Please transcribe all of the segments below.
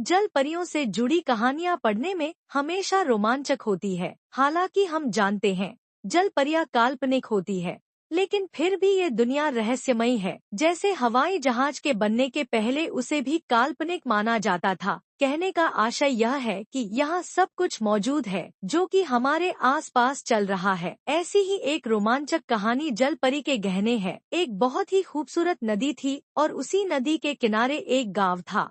जल परियों से जुड़ी कहानियाँ पढ़ने में हमेशा रोमांचक होती है। हालांकि हम जानते हैं जल परियां काल्पनिक होती है, लेकिन फिर भी ये दुनिया रहस्यमयी है। जैसे हवाई जहाज के बनने के पहले उसे भी काल्पनिक माना जाता था। कहने का आशय यह है कि यहाँ सब कुछ मौजूद है जो कि हमारे आसपास चल रहा है। ऐसी ही एक रोमांचक कहानी जल परी के गहने है। एक बहुत ही खूबसूरत नदी थी और उसी नदी के किनारे एक गाँव था।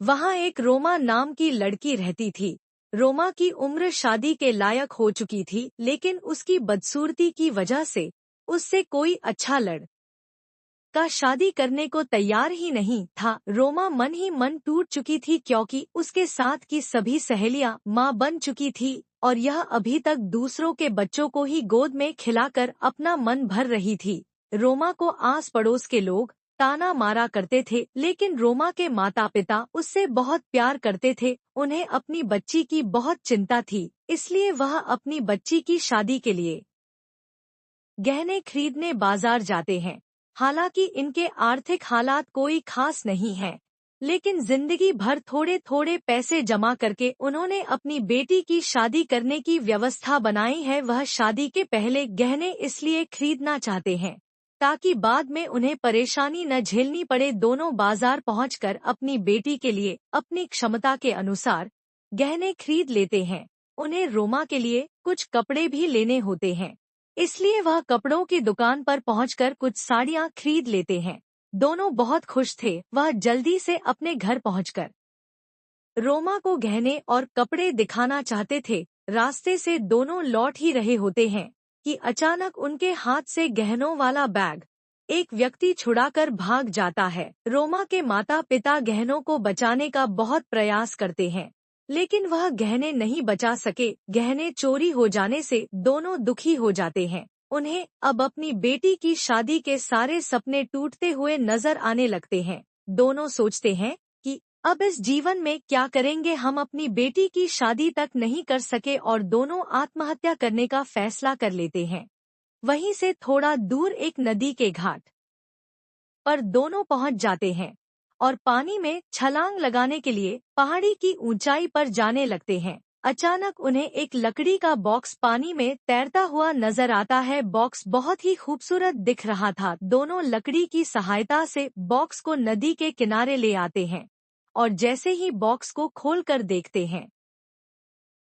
वहाँ एक रोमा नाम की लड़की रहती थी। रोमा की उम्र शादी के लायक हो चुकी थी, लेकिन उसकी बदसूरती की वजह से उससे कोई अच्छा लड़का शादी करने को तैयार ही नहीं था। रोमा मन ही मन टूट चुकी थी क्योंकि उसके साथ की सभी सहेलियां माँ बन चुकी थी और यह अभी तक दूसरों के बच्चों को ही गोद में खिलाकर अपना मन भर रही थी। रोमा को आस पड़ोस के लोग ताना मारा करते थे, लेकिन रोमा के माता पिता उससे बहुत प्यार करते थे। उन्हें अपनी बच्ची की बहुत चिंता थी, इसलिए वह अपनी बच्ची की शादी के लिए गहने खरीदने बाजार जाते हैं। हालांकि इनके आर्थिक हालात कोई खास नहीं है, लेकिन जिंदगी भर थोड़े थोड़े पैसे जमा करके उन्होंने अपनी बेटी की शादी करने की व्यवस्था बनाई है। वह शादी के पहले गहने इसलिए खरीदना चाहते हैं ताकि बाद में उन्हें परेशानी न झेलनी पड़े। दोनों बाजार पहुंचकर अपनी बेटी के लिए अपनी क्षमता के अनुसार गहने खरीद लेते हैं। उन्हें रोमा के लिए कुछ कपड़े भी लेने होते हैं, इसलिए वह कपड़ों की दुकान पर पहुंचकर कुछ साड़ियां खरीद लेते हैं। दोनों बहुत खुश थे। वह जल्दी से अपने घर पहुंचकर रोमा को गहने और कपड़े दिखाना चाहते थे। रास्ते से दोनों लौट ही रहे होते हैं कि अचानक उनके हाथ से गहनों वाला बैग एक व्यक्ति छुड़ाकर भाग जाता है। रोमा के माता पिता गहनों को बचाने का बहुत प्रयास करते हैं, लेकिन वह गहने नहीं बचा सके। गहने चोरी हो जाने से दोनों दुखी हो जाते हैं। उन्हें अब अपनी बेटी की शादी के सारे सपने टूटते हुए नजर आने लगते हैं। दोनों सोचते हैं कि अब इस जीवन में क्या करेंगे, हम अपनी बेटी की शादी तक नहीं कर सके और दोनों आत्महत्या करने का फैसला कर लेते हैं। वहीं से थोड़ा दूर एक नदी के घाट पर दोनों पहुंच जाते हैं और पानी में छलांग लगाने के लिए पहाड़ी की ऊंचाई पर जाने लगते हैं। अचानक उन्हें एक लकड़ी का बॉक्स पानी में तैरता हुआ नजर आता है। बॉक्स बहुत ही खूबसूरत दिख रहा था। दोनों लकड़ी की सहायता से बॉक्स को नदी के किनारे ले आते हैं और जैसे ही बॉक्स को खोलकर देखते हैं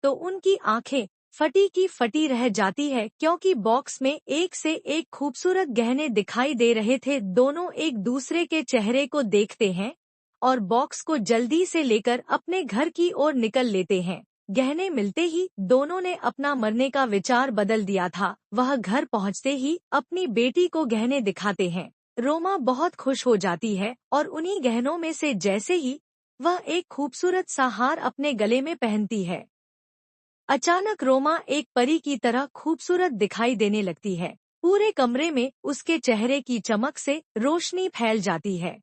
तो उनकी आंखें फटी की फटी रह जाती है, क्योंकि बॉक्स में एक से एक खूबसूरत गहने दिखाई दे रहे थे। दोनों एक दूसरे के चेहरे को देखते हैं और बॉक्स को जल्दी से लेकर अपने घर की ओर निकल लेते हैं। गहने मिलते ही दोनों ने अपना मरने का विचार बदल दिया था। वह घर पहुंचते ही अपनी बेटी को गहने दिखाते हैं। रोमा बहुत खुश हो जाती है और उन्हीं गहनों में से जैसे ही वह एक खूबसूरत सा हार अपने गले में पहनती है, अचानक रोमा एक परी की तरह खूबसूरत दिखाई देने लगती है। पूरे कमरे में उसके चेहरे की चमक से रोशनी फैल जाती है।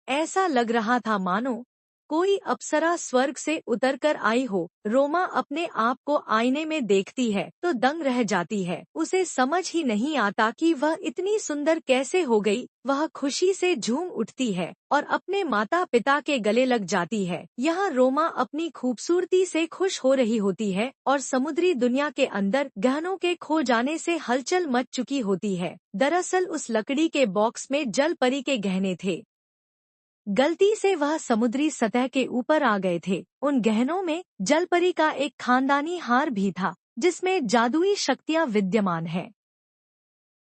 ऐसा लग रहा था मानो कोई अप्सरा स्वर्ग से उतरकर आई हो। रोमा अपने आप को आईने में देखती है तो दंग रह जाती है। उसे समझ ही नहीं आता कि वह इतनी सुंदर कैसे हो गई। वह खुशी से झूम उठती है और अपने माता पिता के गले लग जाती है। यहाँ रोमा अपनी खूबसूरती से खुश हो रही होती है और समुद्री दुनिया के अंदर गहनों के खो जाने से हलचल मच चुकी होती है। दरअसल उस लकड़ी के बॉक्स में जल परी के गहने थे। गलती से वह समुद्री सतह के ऊपर आ गए थे। उन गहनों में जलपरी का एक खानदानी हार भी था जिसमें जादुई शक्तियां विद्यमान है।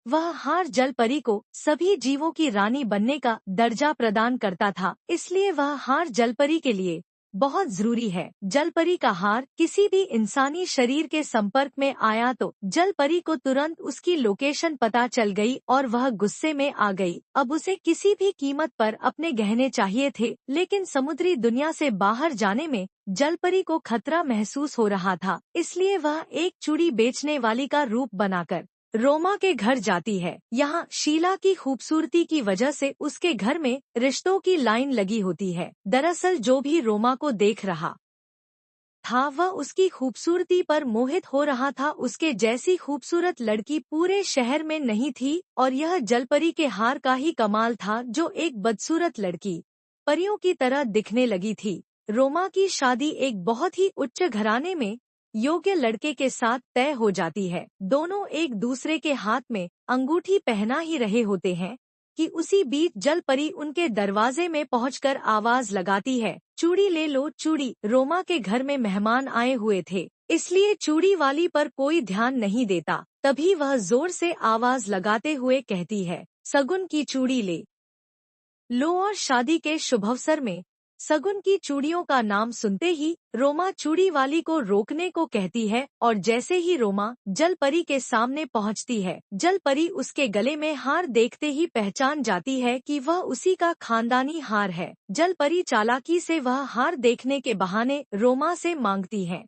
वह हार जलपरी को सभी जीवों की रानी बनने का दर्जा प्रदान करता था, इसलिए वह हार जलपरी के लिए बहुत जरूरी है। जलपरी का हार किसी भी इंसानी शरीर के संपर्क में आया तो जलपरी को तुरंत उसकी लोकेशन पता चल गई और वह गुस्से में आ गई। अब उसे किसी भी कीमत पर अपने गहने चाहिए थे, लेकिन समुद्री दुनिया से बाहर जाने में जलपरी को खतरा महसूस हो रहा था। इसलिए वह एक चूड़ी बेचने वाली का रूप बनाकर रोमा के घर जाती है। यहाँ शीला की खूबसूरती की वजह से उसके घर में रिश्तों की लाइन लगी होती है। दरअसल जो भी रोमा को देख रहा था वह उसकी खूबसूरती पर मोहित हो रहा था। उसके जैसी खूबसूरत लड़की पूरे शहर में नहीं थी और यह जलपरी के हार का ही कमाल था जो एक बदसूरत लड़की परियों की तरह दिखने लगी थी। रोमा की शादी एक बहुत ही उच्च घराने में योग्य लड़के के साथ तय हो जाती है। दोनों एक दूसरे के हाथ में अंगूठी पहना ही रहे होते हैं कि उसी बीच जल परी उनके दरवाजे में पहुंचकर आवाज लगाती है, चूड़ी ले लो चूड़ी। रोमा के घर में मेहमान आए हुए थे, इसलिए चूड़ी वाली पर कोई ध्यान नहीं देता। तभी वह जोर से आवाज लगाते हुए कहती है, सगुन की चूड़ी ले लो। और शादी के शुभअवसर में सगुन की चूड़ियों का नाम सुनते ही रोमा चूड़ी वाली को रोकने को कहती है, और जैसे ही रोमा जल परी के सामने पहुंचती है, जल परी उसके गले में हार देखते ही पहचान जाती है कि वह उसी का खानदानी हार है। जल परी चालाकी से वह हार देखने के बहाने रोमा से मांगती है।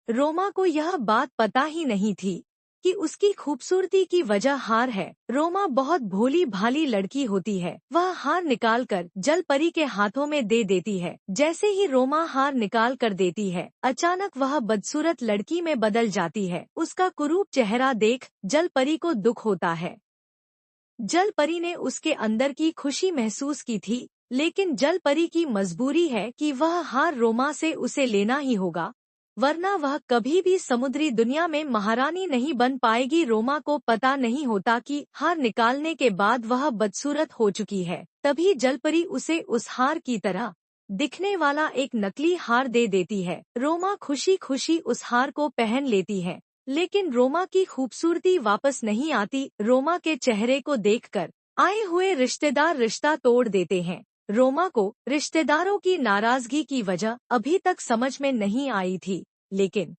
रोमा को यह बात पता ही नहीं थी कि उसकी खूबसूरती की वजह हार है। रोमा बहुत भोली भाली लड़की होती है। वह हार निकालकर जल परी के हाथों में दे देती है। जैसे ही रोमा हार निकाल कर देती है, अचानक वह बदसूरत लड़की में बदल जाती है। उसका कुरूप चेहरा देख जल परी को दुख होता है। जल परी ने उसके अंदर की खुशी महसूस की थी, लेकिन जल परी की मजबूरी है कि वह हार रोमा से उसे लेना ही होगा, वरना वह कभी भी समुद्री दुनिया में महारानी नहीं बन पाएगी। रोमा को पता नहीं होता कि हार निकालने के बाद वह बदसूरत हो चुकी है। तभी जलपरी उसे उस हार की तरह दिखने वाला एक नकली हार दे देती है। रोमा खुशी खुशी उस हार को पहन लेती है, लेकिन रोमा की खूबसूरती वापस नहीं आती। रोमा के चेहरे को देखकर आए हुए रिश्तेदार रिश्ता तोड़ देते हैं। रोमा को रिश्तेदारों की नाराजगी की वजह अभी तक समझ में नहीं आई थी, लेकिन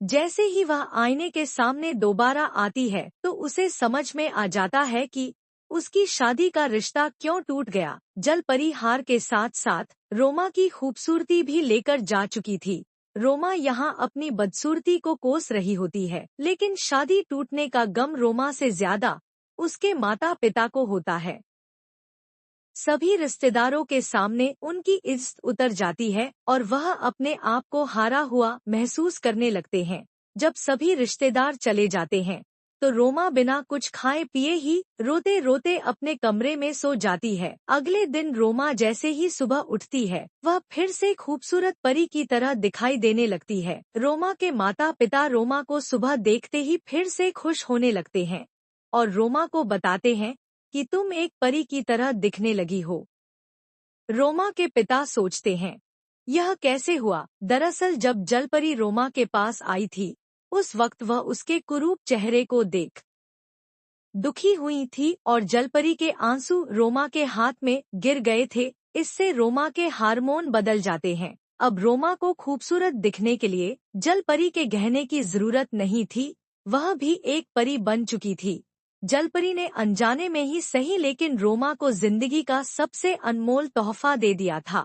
जैसे ही वह आईने के सामने दोबारा आती है तो उसे समझ में आ जाता है कि उसकी शादी का रिश्ता क्यों टूट गया। जल परी हार के साथ साथ रोमा की खूबसूरती भी लेकर जा चुकी थी। रोमा यहाँ अपनी बदसूरती को कोस रही होती है, लेकिन शादी टूटने का गम रोमा से ज्यादा उसके माता पिता को होता है। सभी रिश्तेदारों के सामने उनकी इज्जत उतर जाती है और वह अपने आप को हारा हुआ महसूस करने लगते हैं। जब सभी रिश्तेदार चले जाते हैं तो रोमा बिना कुछ खाए पिए ही रोते रोते अपने कमरे में सो जाती है। अगले दिन रोमा जैसे ही सुबह उठती है, वह फिर से खूबसूरत परी की तरह दिखाई देने लगती है। रोमा के माता पिता रोमा को सुबह देखते ही फिर से खुश होने लगते हैं और रोमा को बताते हैं कि तुम एक परी की तरह दिखने लगी हो। रोमा के पिता सोचते हैं, यह कैसे हुआ? दरअसल जब जलपरी रोमा के पास आई थी, उस वक्त वह उसके कुरूप चेहरे को देख दुखी हुई थी और जलपरी के आंसू रोमा के हाथ में गिर गए थे। इससे रोमा के हार्मोन बदल जाते हैं। अब रोमा को खूबसूरत दिखने के लिए जलपरी के गहने की जरूरत नहीं थी, वह भी एक परी बन चुकी थी। जलपरी ने अनजाने में ही सही, लेकिन रोमा को जिंदगी का सबसे अनमोल तोहफा दे दिया था।